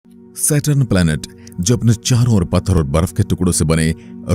Saturn planet जो अपने चारों ओर पत्थर और बर्फ के टुकड़ों से बने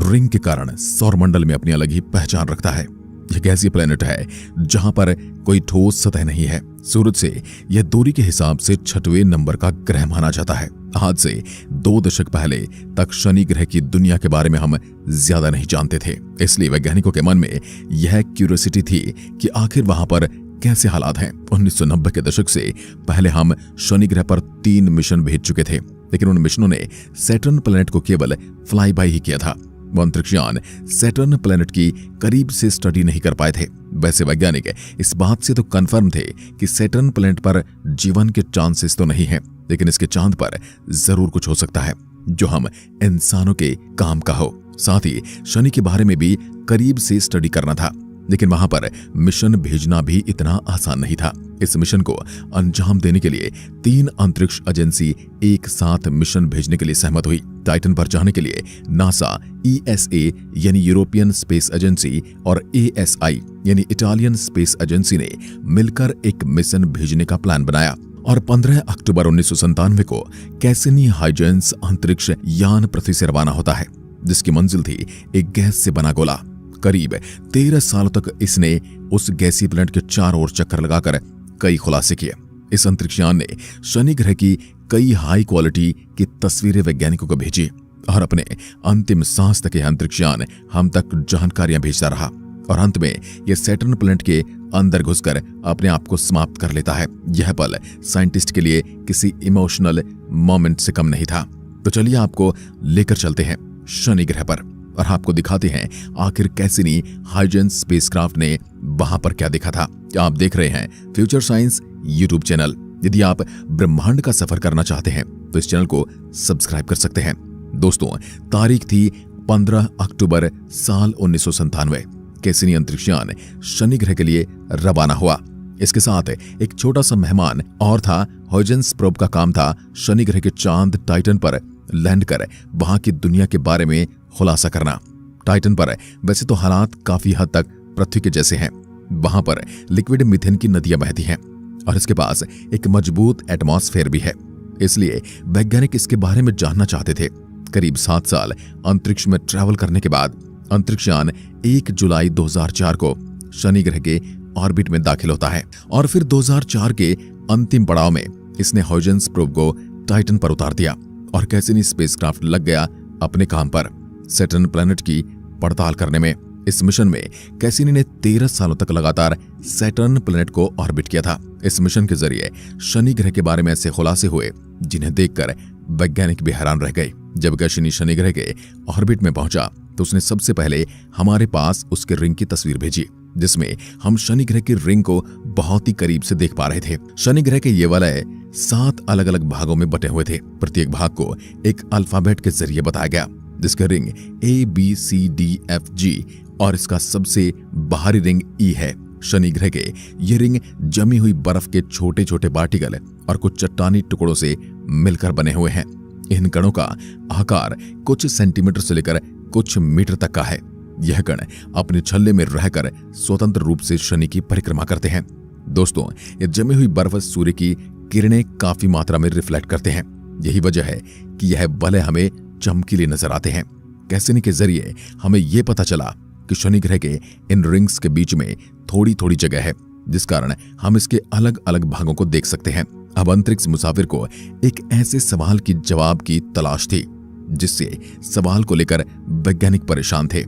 रिंग के कारण सौरमंडल में अपनी अलग ही पहचान रखता है। यह एक ऐसी प्लैनेट है जहां पर कोई ठोस सतह नहीं है। सूरज से यह दूरी के हिसाब से 6वें नंबर का ग्रह माना जाता है। आज से 2 दशक पहले तक शनि ग्रह की दुनिया के बारे में हम ज्यादा नहीं जानते थे, इसलिए वैज्ञानिकों के मन में यह क्यूरियोसिटी थी कि आखिर वहां पर कैसे हालात हैं। 1990 के दशक से पहले हम शनि ग्रह पर 3 मिशन भेज चुके थे, लेकिन उन मिशनों ने सैटर्न प्लैनेट को केवल फ्लाई बाय ही किया था। वो अंतरिक्षयान सैटर्न प्लैनेट की करीब से स्टडी नहीं कर पाए थे। वैसे वैज्ञानिक इस बात से तो कंफर्म थे कि सैटर्न प्लैनेट पर जीवन के चांसेस तो नहीं है, लेकिन इसके चांद पर जरूर कुछ हो सकता है जो हम इंसानों के काम का हो। साथ ही शनि के बारे में भी करीब से स्टडी करना था, लेकिन वहां पर मिशन भेजना भी इतना आसान नहीं था। इस मिशन को अंजाम देने के लिए 3 अंतरिक्ष एजेंसी एक साथ मिशन भेजने के लिए सहमत हुई। टाइटन पर जाने के लिए नासा, ESA यानी यूरोपियन स्पेस एजेंसी और ASI यानी इटालियन स्पेस एजेंसी ने मिलकर एक मिशन भेजने का प्लान बनाया और 15 अक्टूबर 1997 को कैसिनी हाइजेंस अंतरिक्ष यान पृथ्वी से रवाना होता है, जिसकी मंजिल थी एक गैस से बना गोला। करीब 13 सालों तक इसने उस गैसीय प्लैनेट के चारों ओर चक्कर लगाकर कई खुलासे किए। इस अंतरिक्षयान ने शनि ग्रह की कई हाई क्वालिटी की तस्वीरें वैज्ञानिकों को भेजी और अपने अंतिम सांस तक यह अंतरिक्षयान हम तक जानकारियां भेजता रहा और अंत में यह सैटर्न प्लैनेट के अंदर घुसकर अपने आप को समाप्त कर लेता है। यह पल साइंटिस्ट के लिए किसी इमोशनल मोमेंट से कम नहीं था। तो चलिए आपको लेकर चलते हैं शनि ग्रह पर और आपको दिखाते हैं आखिर कैसिनी हाइजेंस स्पेसक्राफ्ट ने वहां पर क्या देखा था। आप देख रहे हैं फ्यूचर साइंस यूट्यूब चैनल। यदि आप ब्रह्मांड का सफर करना चाहते हैं तो इस चैनल को सब्सक्राइब कर सकते हैं। दोस्तों, तारीख थी 15 अक्टूबर साल 1997। कैसिनी अंतरिक्षयान शनि ग्रह के लिए रवाना हुआ। इसके साथ एक छोटा सा मेहमान और था। हाइजेंस प्रोब का काम था शनि ग्रह के चांद टाइटन पर लैंड कर वहां की दुनिया के बारे में खुलासा करना। टाइटन पर वैसे तो हालात काफी हद तक पृथ्वी के जैसे हैं। वहां पर लिक्विड मीथेन की नदियां बहती हैं और इसके पास एक मजबूत एटमॉस्फेयर भी है, इसलिए वैज्ञानिक इसके बारे में जानना चाहते थे। करीब 7 साल अंतरिक्ष में ट्रैवल करने के बाद अंतरिक्षयान 1 जुलाई 2004 को शनि ग्रह के ऑर्बिट में दाखिल होता है और फिर 2004 के अंतिम पड़ाव में इसने हाइजेंस प्रोब को टाइटन पर उतार दिया और कैसिनी स्पेसक्राफ्ट लग गया अपने काम पर सैटर्न प्लैनेट की पड़ताल करने में। इस मिशन में कैसिनी ने 13 सालों तक लगातार सैटर्न प्लैनेट को ऑर्बिट किया था। इस मिशन के जरिए शनि ग्रह के बारे में ऐसे खुलासे हुए जिन्हें देखकर वैज्ञानिक भी हैरान रह गए। जब कैसिनी शनि ग्रह के ऑर्बिट में पहुंचा तो उसने सबसे पहले हमारे पास उसके रिंग की तस्वीर भेजी, जिसमें हम शनि ग्रह की रिंग को बहुत ही करीब से देख पा रहे थे। शनि ग्रह के ये वलय 7 अलग अलग भागों में बटे हुए थे। प्रत्येक भाग को एक अल्फाबेट के जरिए बताया गया, जिसका रिंग ABCDFG और इसका सबसे बाहरी रिंग E है। शनि ग्रह के ये रिंग जमी हुई बर्फ के छोटे छोटे पार्टिकल और कुछ चट्टानी टुकड़ों से मिलकर बने हुए हैं। इन कणों का आकार कुछ सेंटीमीटर से लेकर कुछ मीटर तक का है। यह कण अपने छल्ले में रहकर स्वतंत्र रूप से शनि की परिक्रमा करते हैं। दोस्तों, ये जमी हुई बर्फ सूर्य की किरणें काफी मात्रा में रिफ्लेक्ट करते हैं। यही वजह है कि यह वलय हमें चमकीले नजर आते हैं। कैसिनी के जरिए हमें यह पता चला कि शनि ग्रह के इन रिंग्स के बीच में थोड़ी थोड़ी जगह है, जिस कारण हम इसके अलग अलग भागों को देख सकते हैं। अब अंतरिक्ष मुसाफिर को एक ऐसे सवाल की जवाब की तलाश थी जिससे सवाल को लेकर वैज्ञानिक परेशान थे।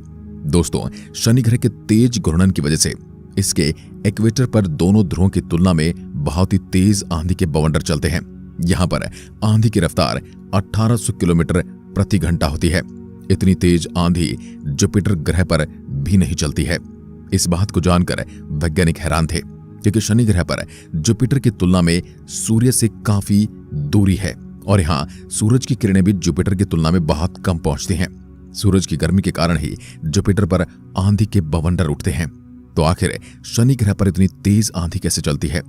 दोस्तों, शनि ग्रह के तेज घूर्णन की वजह से इसके इक्वेटर पर दोनों ध्रुवों की तुलना में बहुत ही तेज आंधी के बवंडर चलते हैं। यहाँ पर आंधी की रफ्तार 1800 किलोमीटर प्रति घंटा होती है। इतनी तेज आंधी जुपिटर ग्रह पर भी नहीं चलती है। इस बात को जानकर वैज्ञानिक हैरान थे, क्योंकि शनि ग्रह पर जुपिटर की तुलना में सूर्य से काफी दूरी है और यहाँ सूरज की किरणें भी जुपिटर की तुलना में बहुत कम पहुंचती हैं। सूरज की गर्मी के कारण ही जुपिटर पर आंधी के बवंडर उठते हैं। तो आखिर शनि ग्रह पर इतनी तेज आंधी कैसे चलती है?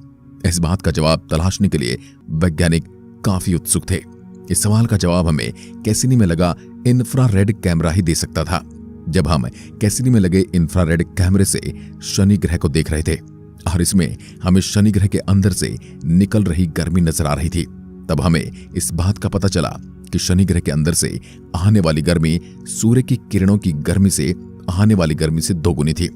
इस बात का जवाब तलाशने के लिए वैज्ञानिक काफी उत्सुक थे। इस सवाल का जवाब हमें कैसिनी में लगा इंफ्रारेड कैमरा ही दे सकता था। जब हम कैसिनी में लगे इंफ्रारेड कैमरे से शनि ग्रह को देख रहे थे और इसमें हमें शनि ग्रह के अंदर से निकल रही गर्मी नजर आ रही थी, तब हमें इस बात का पता चला कि शनि ग्रह के अंदर से आने वाली गर्मी सूर्य की किरणों की गर्मी से आने वाली गर्मी से दोगुनी थी।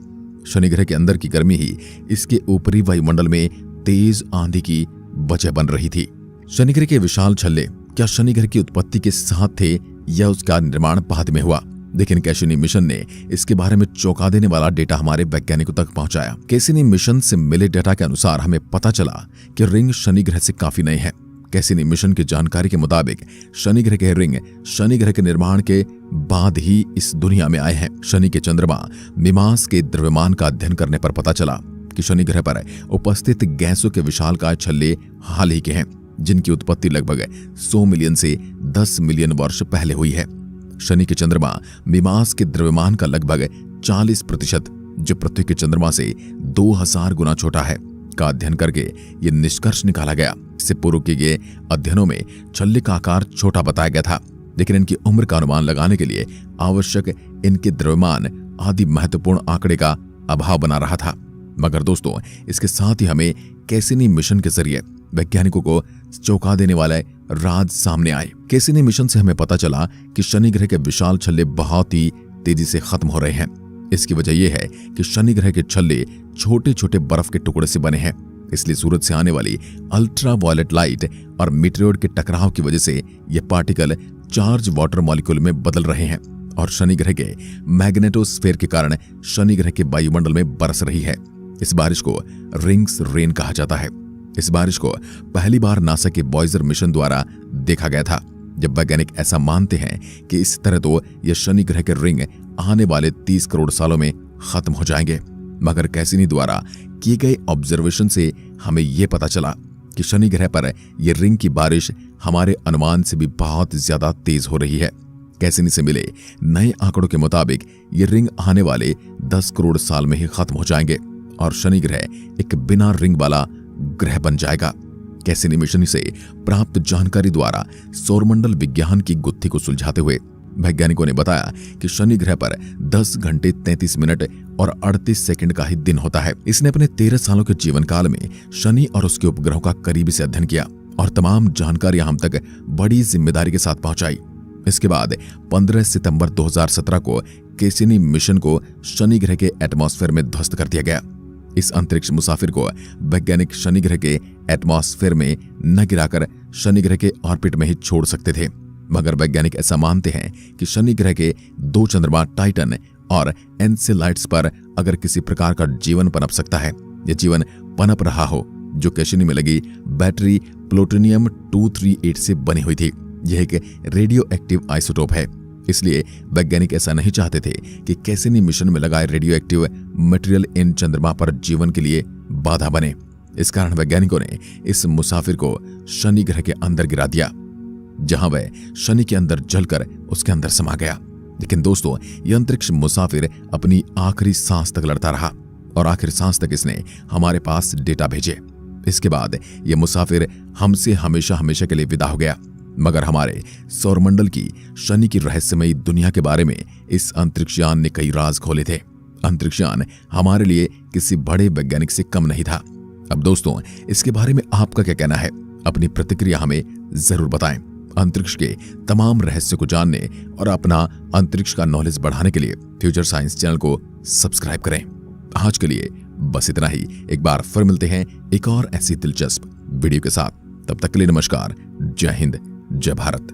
शनि ग्रह के अंदर की गर्मी ही इसके ऊपरी वायुमंडल में तेज आंधी की वजह बन रही थी। शनि ग्रह के विशाल छल्ले क्या शनि ग्रह की उत्पत्ति के साथ थे या उसका निर्माण बाद में हुआ? लेकिन कैसिनी मिशन ने इसके बारे में चौंका देने वाला डेटा हमारे वैज्ञानिकों तक पहुंचाया। कैसिनी मिशन से मिले डेटा के अनुसार हमें पता चला कि रिंग शनि ग्रह से काफी नए हैं। कैसिनी मिशन की जानकारी के मुताबिक शनि ग्रह के रिंग शनि ग्रह के निर्माण के बाद ही इस दुनिया में आए हैं। शनि के चंद्रमा मिमास के द्रव्यमान का अध्ययन करने पर पता चला कि शनि ग्रह पर उपस्थित गैसों के विशालकाय छल्ले हाल ही के हैं, जिनकी उत्पत्ति लगभग 100 मिलियन से 10 मिलियन वर्ष पहले हुई है। शनि के चंद्रमा मिमास के द्रव्यमान का लगभग 40%, जो पृथ्वी के चंद्रमा से 2000 गुना छोटा है, का अध्ययन करके ये निष्कर्ष निकाला गया। इससे पूर्व किए गए अध्ययनों में छल्ले का आकार छोटा बताया गया था, लेकिन इनकी उम्र का अनुमान लगाने के लिए आवश्यक इनके द्रव्यमान आदि महत्वपूर्ण आंकड़े का अभाव बना रहा था। मगर दोस्तों, इसके साथ ही हमें कैसिनी मिशन के जरिए वैज्ञानिकों को चौंका देने वाले राज सामने आए। कैसिनी मिशन से हमें पता चला कि शनि ग्रह के विशाल छल्ले बहुत ही तेजी से खत्म हो रहे हैं। इसकी वजह यह है कि शनि ग्रह के छल्ले छोटे छोटे बर्फ के टुकड़े से बने हैं, इसलिए सूरज से आने वाली अल्ट्रा वायलेट लाइट और मीटेरोइड के टकराव की वजह से ये पार्टिकल चार्ज वाटर मॉलिक्यूल में बदल रहे हैं और शनि ग्रह के मैग्नेटोस्फीयर के कारण शनि ग्रह के वायुमंडल में बरस रही है। इस बारिश को रिंग्स रेन कहा जाता है। इस बारिश को पहली बार नासा के वॉयेजर मिशन द्वारा देखा गया था। जब वैज्ञानिक ऐसा मानते हैं कि इस तरह तो यह शनि ग्रह के रिंग आने वाले 30 करोड़ सालों में खत्म हो जाएंगे, मगर कैसिनी द्वारा किए गए ऑब्जर्वेशन से हमें यह पता चला कि शनि ग्रह पर यह रिंग की बारिश हमारे अनुमान से भी बहुत ज्यादा तेज हो रही है। कैसिनी से मिले नए आंकड़ों के मुताबिक ये रिंग आने वाले 10 करोड़ साल में ही खत्म हो जाएंगे और शनि ग्रह एक बिना रिंग वाला ग्रह बन जाएगा। कैसिनी मिशन से प्राप्त जानकारी द्वारा सौरमंडल विज्ञान की गुत्थी को सुलझाते हुए वैज्ञानिकों ने बताया कि शनि ग्रह पर 10 घंटे 33 मिनट और 38 सेकंड का ही दिन होता है। इसने अपने 13 सालों के जीवन काल में शनि और उसके उपग्रहों का करीबी से अध्ययन किया और तमाम जानकारियां हम तक बड़ी जिम्मेदारी के साथ पहुंचाई। इसके बाद 15 सितंबर 2017 को कैसिनी मिशन को शनि ग्रह के एटमॉस्फेयर में ध्वस्त कर दिया गया। इस अंतरिक्ष मुसाफिर को वैज्ञानिक शनि ग्रह के एटमॉस्फेयर में न गिराकर शनि ग्रह के ऑर्बिट में ही छोड़ सकते थे, मगर वैज्ञानिक ऐसा मानते हैं कि शनि ग्रह के 2 चंद्रमा टाइटन और एनसेलाइड्स पर अगर किसी प्रकार का जीवन पनप सकता है, यह जीवन पनप रहा हो जो कैसिनी में लगी बैटरी प्लूटोनियम 238 से बनी हुई थी। यह एक रेडियो एक्टिव आइसोटोप है, इसलिए वैज्ञानिक ऐसा नहीं चाहते थे कि कैसिनी मिशन में लगाए रेडियो एक्टिव मटेरियल इन चंद्रमा पर जीवन के लिए बाधा बने। इस कारण वैज्ञानिकों ने इस मुसाफिर को शनि ग्रह के अंदर गिरा दिया, जहां वह शनि के अंदर जलकर उसके अंदर समा गया। लेकिन दोस्तों, यह अंतरिक्ष मुसाफिर अपनी आखिरी सांस तक लड़ता रहा और आखिरी सांस तक इसने हमारे पास डेटा भेजे। इसके बाद यह मुसाफिर हमसे हमेशा हमेशा के लिए विदा हो गया, मगर हमारे सौरमंडल की शनि की रहस्यमयी दुनिया के बारे में इस अंतरिक्षयान ने कई राज खोले थे। अंतरिक्षयान हमारे लिए किसी बड़े वैज्ञानिक से कम नहीं था। अब दोस्तों, इसके बारे में आपका क्या कहना है? अपनी प्रतिक्रिया हमें जरूर बताएं। अंतरिक्ष के तमाम रहस्यों को जानने और अपना अंतरिक्ष का नॉलेज बढ़ाने के लिए फ्यूचर साइंस चैनल को सब्सक्राइब करें। आज के लिए बस इतना ही। एक बार फिर मिलते हैं एक और ऐसी दिलचस्प वीडियो के साथ। तब तक के लिए नमस्कार। जय हिंद, जय भारत।